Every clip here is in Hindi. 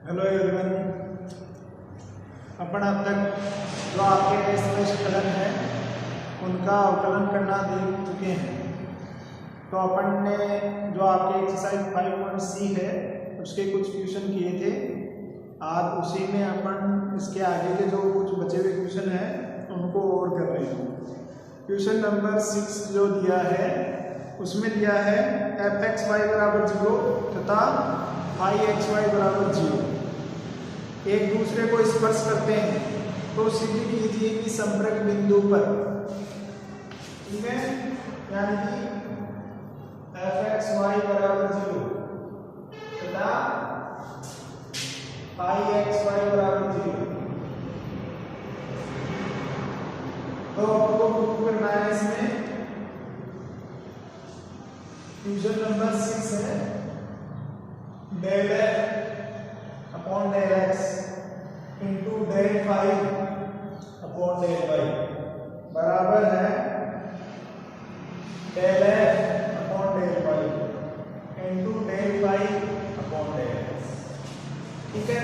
Hello everyone. अपन अब तक जो आपके टेस्ट कलन है उनका अवकलन करना देख चुके हैं। तो अपन ने जो आपके एक्सरसाइज 5.C है उसके कुछ क्वेश्चन किए थे। आज उसी में अपन इसके आगे के जो कुछ बचे हुए क्वेश्चन हैं उनको और कर रहे हैं। क्वेश्चन नंबर 6 जो दिया है उसमें दिया है f(x, y) बराबर 0 तथा phi(x, y) बराबर 0 एक दूसरे को स्पर्श करते हैं तो सिद्ध कीजिए कि संपर्क बिंदु पर, ठीक है, यानी कि f(x, y) बराबर 0 तथा phi(x, y) बराबर 0 तो आपको प्रूव करना है। इसमें क्वेश्चन नंबर 6 है del f upon del x into del phi upon del y बराबर है del f upon del y into del phi upon del x। ठीक है,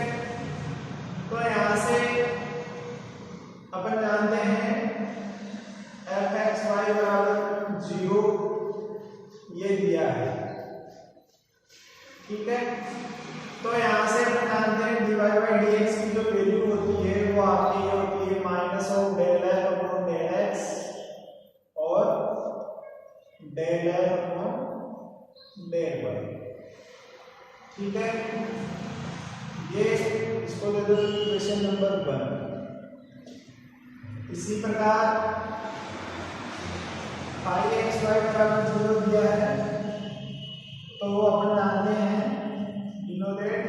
तो यहां से अपन जानते हैं f(x, y) बराबर 0 ये दिया है। ठीक है, तो यहां से अपन जानते हैं dy बाई dx की जो वैल्यू होती है वो आपकी ये होती है minus of del f upon del x और del f upon del y। ठीक है, ये इसको दे दो इक्वेशन नंबर 1। इसी प्रकार phi(x, y) बराबर 0 दिया है तो वो अपन जानते हैं डिनोटेड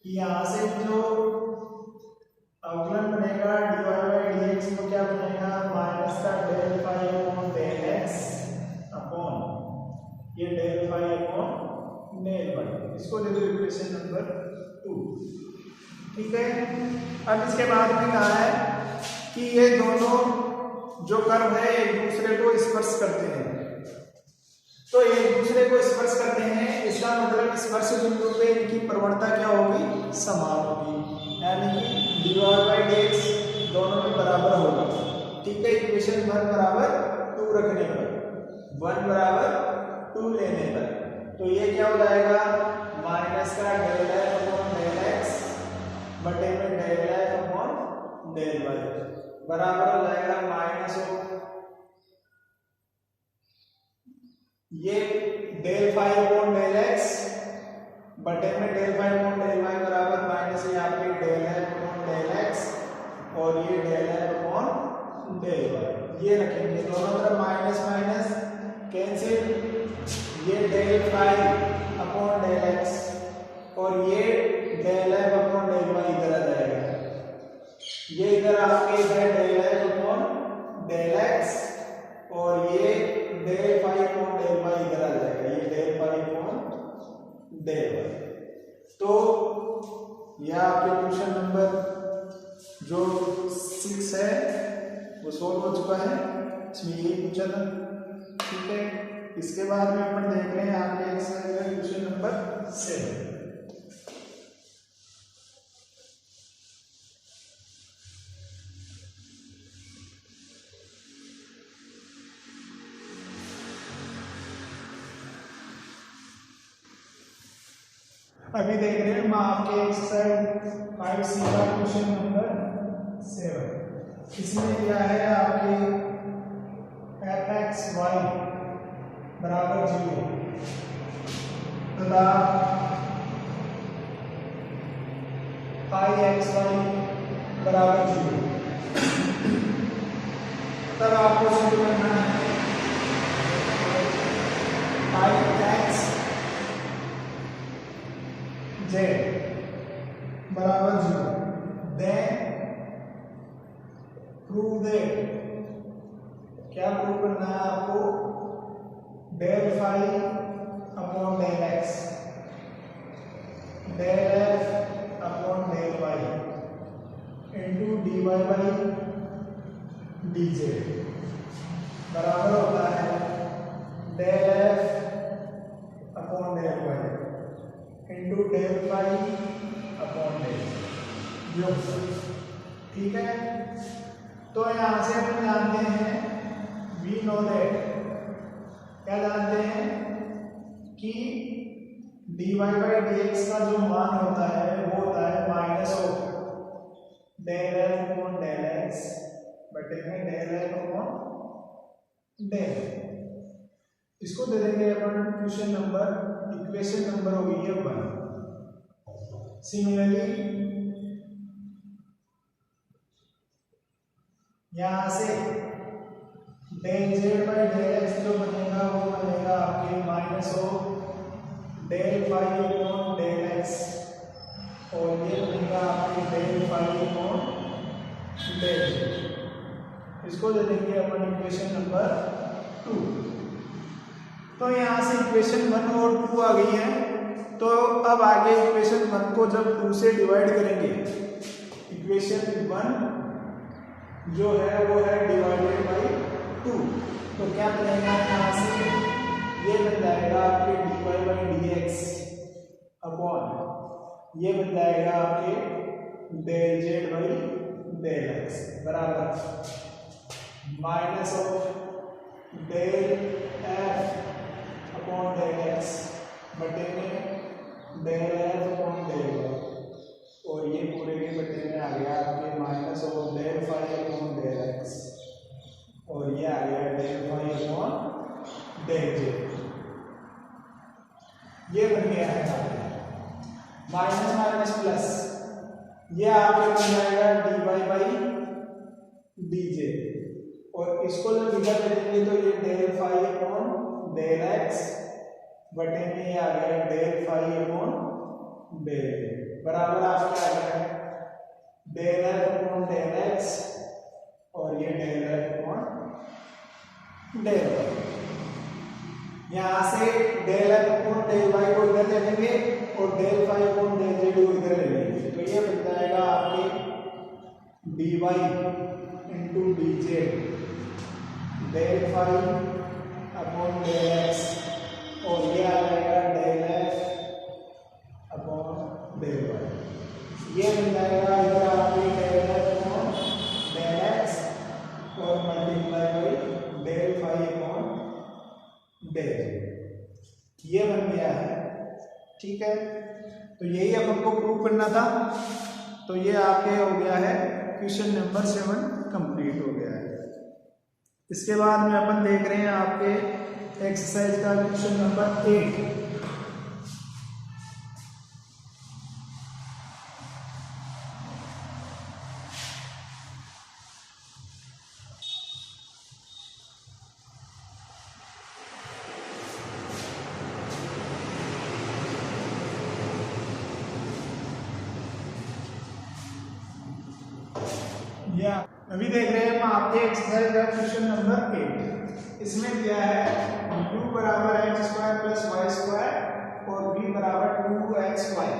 कि यहाँ से जो अवकलन बनेगा dy बाई dx वो क्या बनेगा माइनस का del phi upon del x upon ये del phi upon del y। इसको दे दो इक्वेशन नंबर 2। ठीक है, अब इसके बाद में कहा है कि ये दोनों जो कर्व है एक दूसरे को स्पर्श करते हैं। तो एक दूसरे को स्पर्श करते हैं इसका मतलब स्पर्श बिंदु पे इनकी प्रवणता क्या होगी, समान होगी, यानी कि dy बाई dx दोनों में बराबर होगा। ठीक है, इक्वेशन 1 बराबर 2 रखने पर, 1 बराबर 2 लेने पर तो ये क्या हो जाएगा माइनस का del f upon del x बटे में del f upon del y बराबर हो जाएगा माइनस ऑफ ये del phi upon del x बटे में del phi upon del y बराबर माइनस यहाँ पे del f upon del x और ये del f upon del y ये रखेंगे दोनों तरफ माइनस माइनस कैंसिल, ये del phi upon del x और ये del f upon del y इधर आ जाएगा, ये इधर आपके है del f upon del x और ये del phi upon del y इधर आ जाएगा, ये del phi upon del y। तो यह आपके क्वेश्चन नंबर जो 6 है वो सोल्व हो चुका है, इसमें यही पूछा था। ठीक है, इसके बाद में अपन देख रहे हैं आपके एक्सरसाइज का क्वेश्चन नंबर 7। अभी देख रहे हैं हम आपके एक्सरसाइज 5C का क्वेश्चन नंबर 7। इसमें क्या है आपके f(x, y) बराबर 0 तथा phi(x, y) बराबर 0 तब आपको सिद्ध करना है phi(x, z) बराबर 0 देन प्रूव दैट, क्या प्रूव करना है आपको, del phi upon del x del f upon del y into dy by dz बराबर होता है del f upon del y into del phi upon del योग। ठीक है, तो यहां से हम जानते हैं वी नो दैट, क्या जानते हैं कि dy बाई dx का जो मान होता है वो होता है minus of del F upon del x बटे में डेल एफ अपॉन डेल। इसको दे देंगे अपन क्वेश्चन नंबर, इक्वेशन नंबर हो गई है 1। सिमिलरली यहां से del Z by del x जो बनेगा वो बनेगा आपके minus of del phi upon del x, और ये बनेगा आपके डेल फाई अपॉन डेल। इसको दे देंगे अपन इक्वेशन नंबर 2। तो यहाँ से इक्वेशन 1 और 2 आ गई है। तो अब आगे इक्वेशन 1 को जब 2 से डिवाइड करेंगे, इक्वेशन 1 जो है वो है डिवाइडेड बाई 2, तो क्या बनेगा यहाँ से, ये बन जाएगा आपके dy बाई dx अपॉन ये बन जाएगा आपके del Z by del X बराबर minus of del F upon del x बटे में del F upon del Y, और ये पूरे के बटे में आ गया आपके minus of del phi upon del x, और ये आ गया del phi upon del Z. ये बन गया है माइनस माइनस प्लस, ये आपके बन जाएगा dy बाई dj, और इसको जब इधर ले लेंगे तो ये del phi upon del x बटे में ये आ गया डेल फाई अपॉन डेल बराबर आपका आ गया del F upon del x, और ये del F upon del y. यहाँ से del F upon del y को इधर ले लेंगे और del phi upon del z को इधर ले लेंगे, तो ये बन जाएगा आपके d y into d z del phi upon del x, और ये आ जाएगा del F upon del y. ये बन जाएगा इधर आपके del F upon del x और multiply by del phi upon del, ये बन गया है। ठीक है, तो यही अपन को प्रूव करना था। तो ये आपके हो गया है क्वेश्चन नंबर 7 कंप्लीट हो गया है। इसके बाद में अपन देख रहे हैं आपके एक्सरसाइज का क्वेश्चन नंबर 8। अभी देख रहे हैं हम आपके एक्सरसाइज का क्वेश्चन नंबर 8। इसमें दिया है u बराबर x square plus y square और v बराबर 2xy,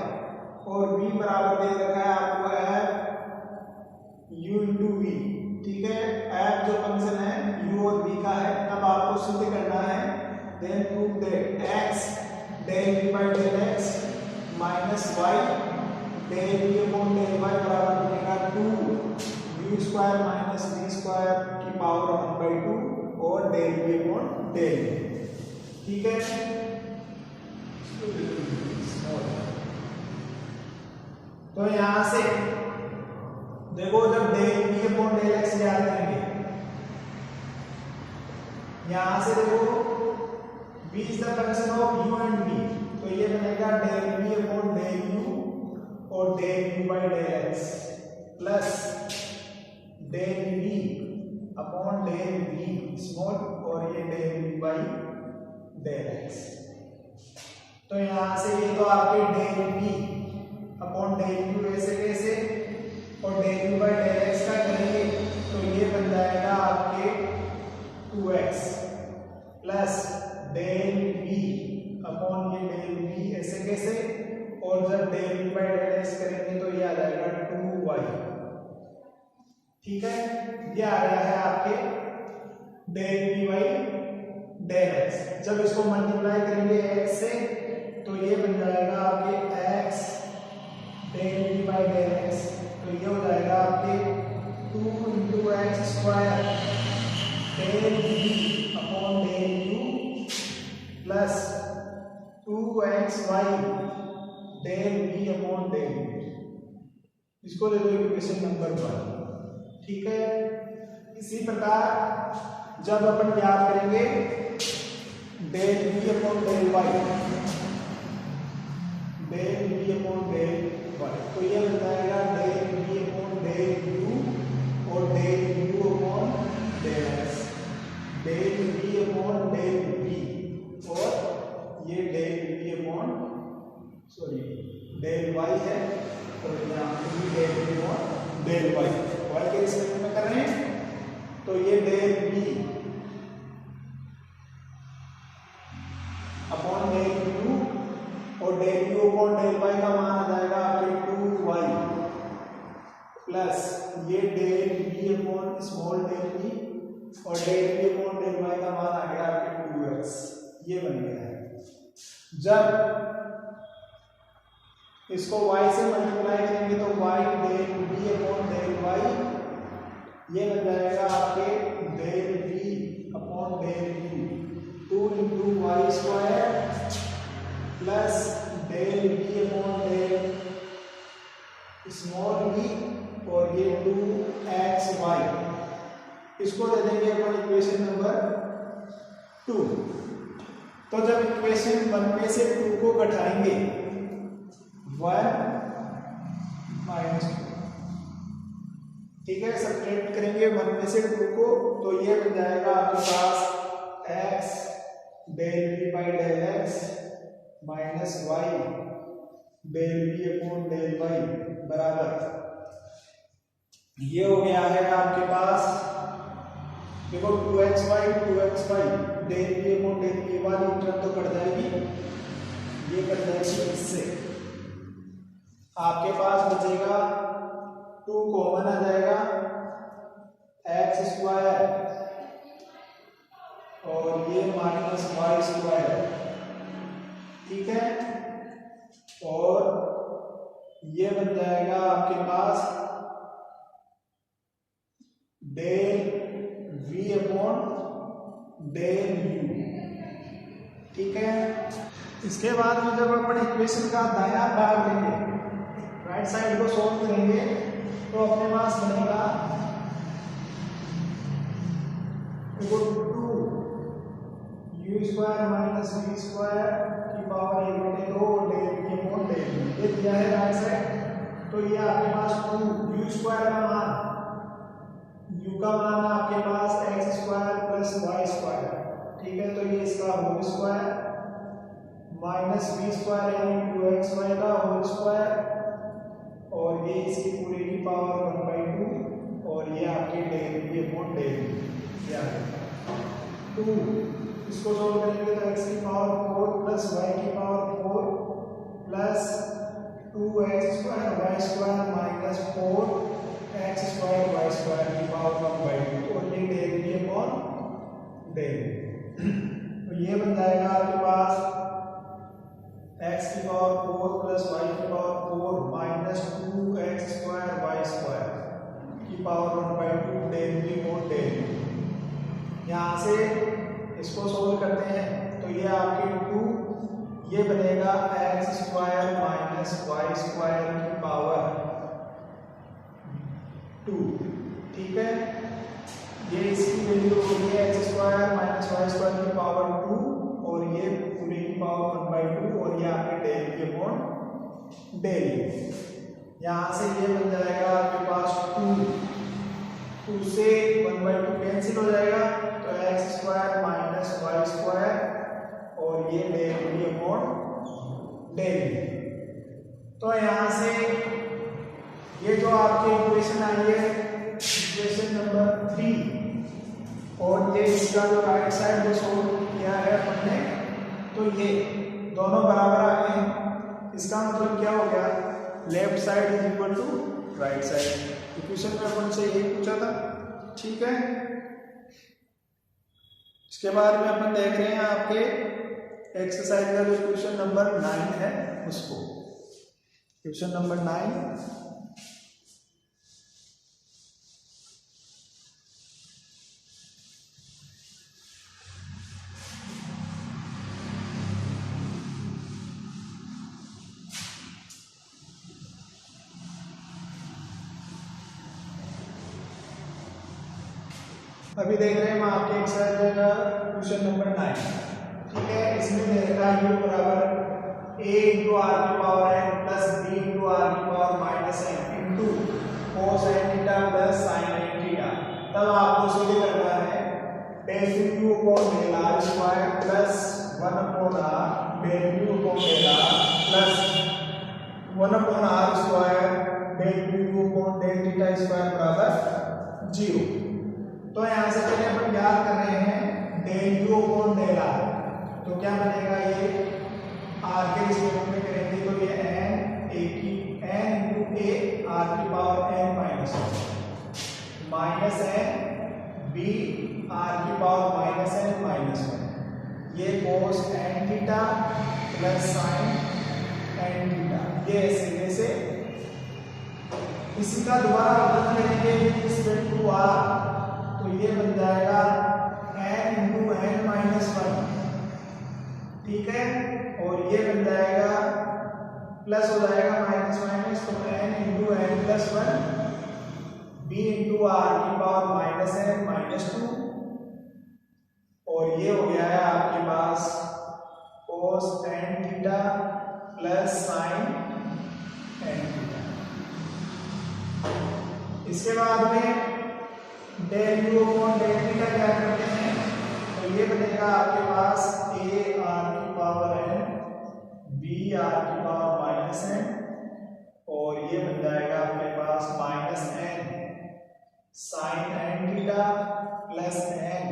और v बराबर दे रखा है आपको है u इंटू वी। ठीक है, f जो फंक्शन है u और v का है। अब आपको सिद्ध करना है then prove that x del v by del x minus y del v upon del y बराबर बनेगा 2 u square minus v square की पावर 1/2 और डेल v अपॉन डेल। ठीक है, तो यहां से देखो जब del v upon del x याद करेंगे, यहां से देखो v is the function of u and v, तो ये बनेगा del v upon del u और del v by del x plus del v upon del v small और ये del v by del x। तो यहां से ये तो आपके del v upon del u ऐसे कैसे और del v by del x का करेंगे तो ये बन जाएगा आपके 2x plus del v upon ये डेल v ऐसे कैसे, और जब del v by del x करेंगे तो ये आ जाएगा 2y। ठीक है, ये आ गया है आपके del v by del x। जब इसको मल्टीप्लाई करेंगे x से तो ये बन जाएगा आपके x del v by del x, तो ये हो जाएगा आपके 2 into x square del we upon del u plus 2xy del we upon del u, इसको ले लो इक्वेशन नंबर 1। ठीक है, इसी प्रकार जब अपन याद करेंगे del we upon del Y, del we upon del Y, तो ये बन जाएगा del we upon del U और del you upon del X, del we upon del V और ये del we upon del Y है, तो यहाँ पे भी del we upon del Y, Y के रिस्पेक्ट में कर रहे हैं, तो ये del we upon del U और del you upon del Y का मान आ जाएगा आपके 2y प्लस ये del we upon small del V और del we upon del Y का मान आ गया आपके 2x, ये बन गया है। जब इसको y से मल्टीप्लाई करेंगे तो y del we upon del y, ये बन जाएगा आपके del we upon del u 2 into y square plus del we upon del small v और ये 2xy, इसको दे देंगे अपन इक्वेशन नंबर 2। तो जब इक्वेशन 1 में से 2 को घटाएंगे 1 माइनस 2, ठीक है, सब्ट्रैक्ट करेंगे 1 में से 2 को, तो ये बन जाएगा आपके पास x del v by del x minus y del we upon del y बराबर, ये हो गया है आपके पास, देखो 2xy del we upon del v वाली टर्म तो कट जाएगी, ये कट जाएगी, इससे आपके पास बचेगा 2 कॉमन आ जाएगा एक्स स्क्वायर और ये माइनस वाई स्क्वायर, ठीक है, और ये बन जाएगा आपके पास del we upon del u, ठीक है। इसके बाद में जब अपन इक्वेशन का दायां भाग लेंगे, राइट साइड को सोल्व करेंगे, तो अपने पास बनेगा 2 u square minus v square की power 1/2 del we upon del u, ये दिया है राइट साइड, तो ये आपके पास 2 यू स्क्वायर का मान, यू का मान आपके पास x square plus y square, ठीक है, तो ये इसका whole square minus v square यानी 2xy का होल स्क्वायर और ये इसकी पूरी की पावर 1/2 और ये आपके del we upon del u, 2 इसको सोल्व करेंगे तो x की पावर 4 प्लस y की power 4 plus 2x square y square minus 4x square y square की पावर 1/2 और ये डेल वी अपॉन डेल, तो ये बन जाएगा आपके पास x की पावर 4 प्लस y की power 4 minus 2x square y square की power 1/2 del we upon del, यहाँ से इसको सोल्व करते हैं तो ये आपके 2, ये बनेगा x square minus y square की पावर 2, ठीक है, ये इसकी वैल्यू होगी x square minus y square की पावर 2 और ये पूरी की पावर 1/2 और ये आपके डेल वी अपॉन डेल, यहाँ से ये बन जाएगा आपके पास 2 से 1/2 कैंसिल हो जाएगा, तो x square minus y square और ये डेल वी अपॉन डेल, तो यहाँ से ये जो आपकी इक्वेशन आई है इक्वेशन नंबर 3 और ये इसका जो राइट साइड जो सोल्व किया है अपन ने, तो ये दोनों बराबर आ गए हैं, इसका मतलब क्या हो गया, left side is equal to right side, equation में अपन से यही पूछा था, ठीक है। इसके बाद में अपन देख रहे हैं आपके एक्सरसाइज का जो क्वेश्चन नंबर 9 है उसको, क्वेश्चन नंबर 9। अभी देख रहे हैं हम आपके एक्सरसाइज क्वेश्चन नंबर 9। ठीक है, इसमें देखा u बराबर a इंटू आर की power n plus b into r की power minus n into cos n theta plus sin n theta. तब आपको सीधे करना है del u upon del r square plus 1 upon r del u upon del r plus 1 upon r square del u upon del theta square बराबर 0। तो यहाँ से पहले अपन याद कर रहे हैं del you upon del r. तो क्या बनेगा, ये आर के रिस्पेक्ट में करेंगे तो ये एन ए की एन इंटू ए आर की power n minus n b r की पावर माइनस एन माइनस 1। ये cos n theta plus sine n theta, ये ऐसे इसी का दोबारा अवकलन करेंगे रिस्पेक्ट टू आर। तो ये बन जाएगा n इंटू एन माइनस 1। ठीक है, और ये बन जाएगा प्लस हो जाएगा माइनस माइनस, तो n into n plus 1 b into r की पावर माइनस एन माइनस 2। और ये हो गया है आपके पास cos n theta plus sine n theta. इसके बाद में del you upon del theta क्या करते हैं, तो ये बनेगा आपके पास a r की पावर n b r की पावर माइनस n, और ये बन जाएगा आपके पास minus n sign n theta plus n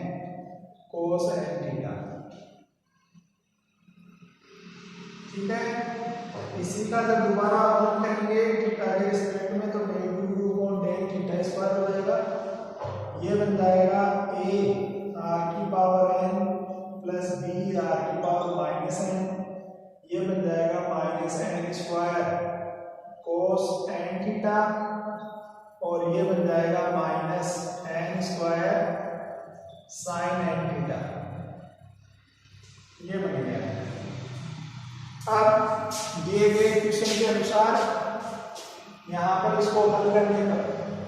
cos n theta. ठीक है, इसी का जब दोबारा अवकलन करेंगे थीटा के रिस्पेक्ट में तो del you upon del theta square हो जाएगा। ये बन जाएगा a r की power n plus b r की पावर माइनस n। ये बन जाएगा minus n square cos n theta, और ये बन जाएगा minus n square sine n theta. ये बन गया। अब दिए गए क्वेश्चन के अनुसार यहाँ पर इसको हल करने का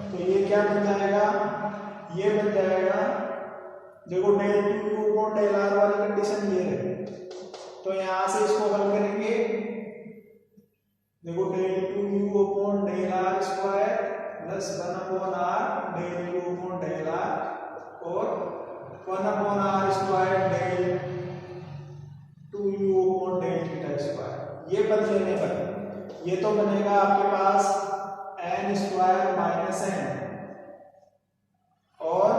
तो ये क्या बन जाएगा, ये बन जाएगा, देखो del you upon del r वाली कंडीशन ये है, तो यहां से इसको हल करेंगे। देखो del you upon del r square plus 1 upon r del you upon del r और 1 upon r square del 2u upon del theta square. ये पद लेने पर ये तो बनेगा आपके पास n स्क्वायर माइनस n और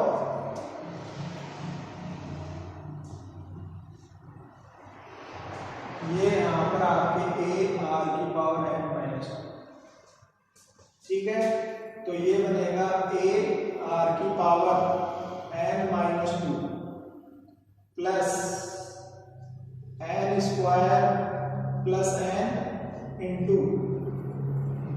ये यहां पर आपके a r की पावर n माइनस 1। ठीक है, तो ये बनेगा a r की power n minus 2 plus n square plus n into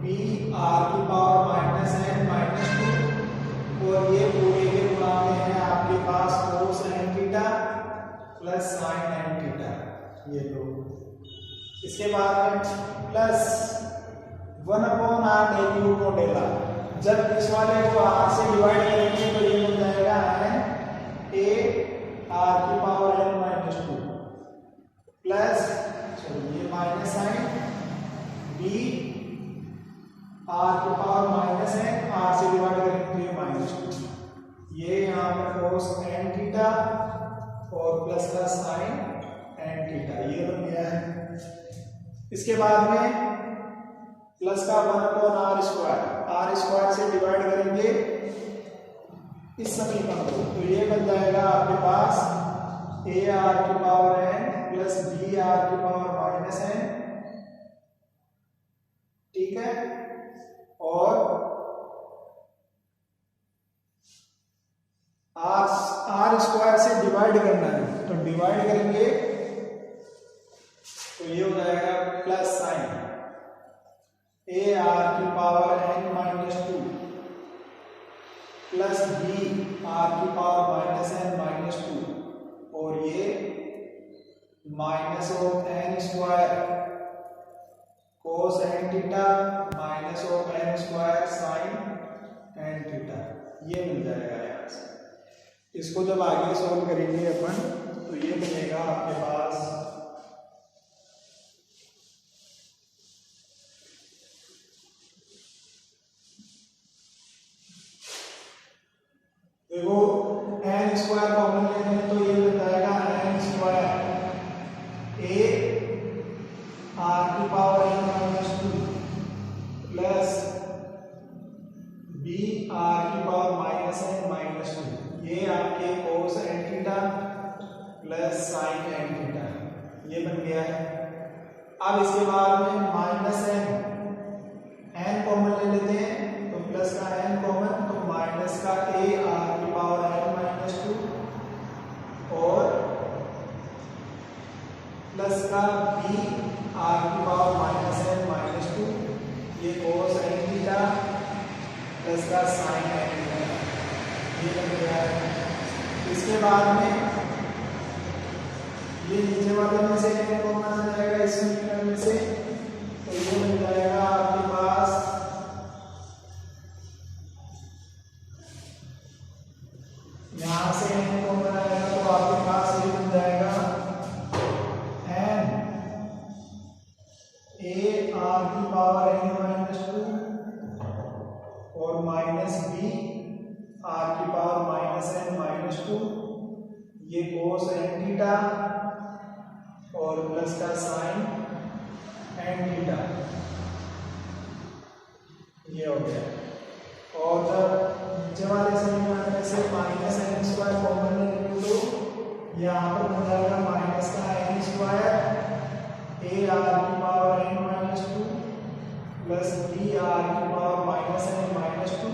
b r की पावर माइनस n माइनस 2, और ये पूरे के गुणांक हैं आपके पास cos n theta plus sin n theta. ये दो, इसके बाद में plus 1 upon r del you upon del r। जब इस वाले को r से डिवाइड करेंगे तो ये बन जाएगा n a r की पावर n माइनस 2 प्लस ये माइनस साइन b r की पावर माइनस है, r से डिवाइड करेंगे तो ये माइनस 2। ये यहाँ पर cos n थीटा और प्लस का साइन n थीटा, ये बन गया है। इसके बाद में प्लस का 1 अपॉन आर स्क्वायर से डिवाइड करेंगे इस समीकरण को, तो ये बन जाएगा आपके पास a r की power n plus b r की पावर माइनस n। ठीक है, और आर स्क्वायर से डिवाइड करना है, तो डिवाइड करेंगे तो ये हो जाएगा प्लस साइन आर की power n minus 2 plus b r की पावर माइनस n माइनस 2 और ये minus of n square cos n theta minus of n square sine n theta, ये मिल जाएगा यहाँ से। इसको जब आगे सॉल्व करेंगे अपन तो ये बनेगा आपके पास देखो n स्क्वायर कॉमन लेते हैं तो ये मिल जाएगा n स्क्वायर a r की power n minus 2 plus b r की पावर माइनस n माइनस 2, ये आपके कोस n theta plus sine n theta, ये बन गया है। अब इसके बाद में माइनस n कॉमन ले लेते हैं तो प्लस का n कॉमन, तो माइनस का a r की पावर n माइनस 2 और प्लस का b r की पावर माइनस n माइनस 2, ये कोस n थीटा प्लस का साइन n थीटा, ये बन गया है। इसके बाद में ये नीचे वाले में से n कॉमन आ जाएगा इस समीकरण में से, तो ये मिल जाएगा आपके पास यहां से n कॉमन आएगा तो आपके पास ये मिल जाएगा n a r की पावर n माइनस 2 और माइनस b r की पावर माइनस n माइनस 2, ये कोस n थीटा और प्लस का साइन n थीटा, ये हो गया। और जब नीचे वाले समीकरण में से माइनस n स्क्वायर कॉमन लेंगे तो यहाँ पर हो जाएगा माइनस का n स्क्वायर a r की power n minus 2 plus b r की पावर माइनस n माइनस 2,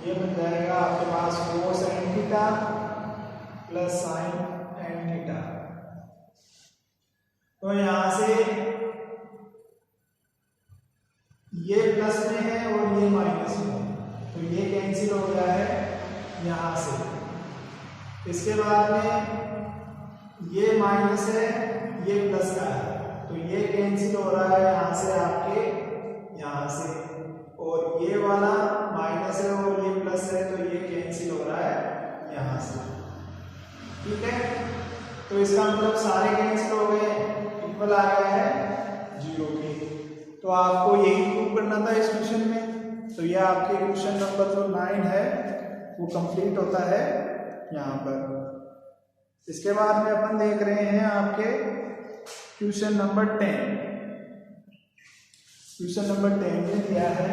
ये बन जाएगा आपके पास कोस n theta plus sine n theta. तो यहां से ये प्लस में है और ये माइनस में है, तो ये कैंसिल हो गया है यहां से। इसके बाद में ये माइनस है ये प्लस का है, तो ये कैंसिल हो रहा है यहां से आपके यहां से, और ये वाला माइनस है और ये प्लस है तो ये कैंसिल हो रहा है यहां से, ठीक है। तो इसका मतलब सारे कैंसिल हो गए, इक्वल आ गया है 0 के। तो आपको यही प्रूव करना था इस क्वेश्चन में, तो यह आपके क्वेश्चन नंबर जो 9 है वो कंप्लीट होता है यहाँ पर। इसके बाद में अपन देख रहे हैं आपके क्वेश्चन नंबर 10। क्वेश्चन नंबर 10 में दिया है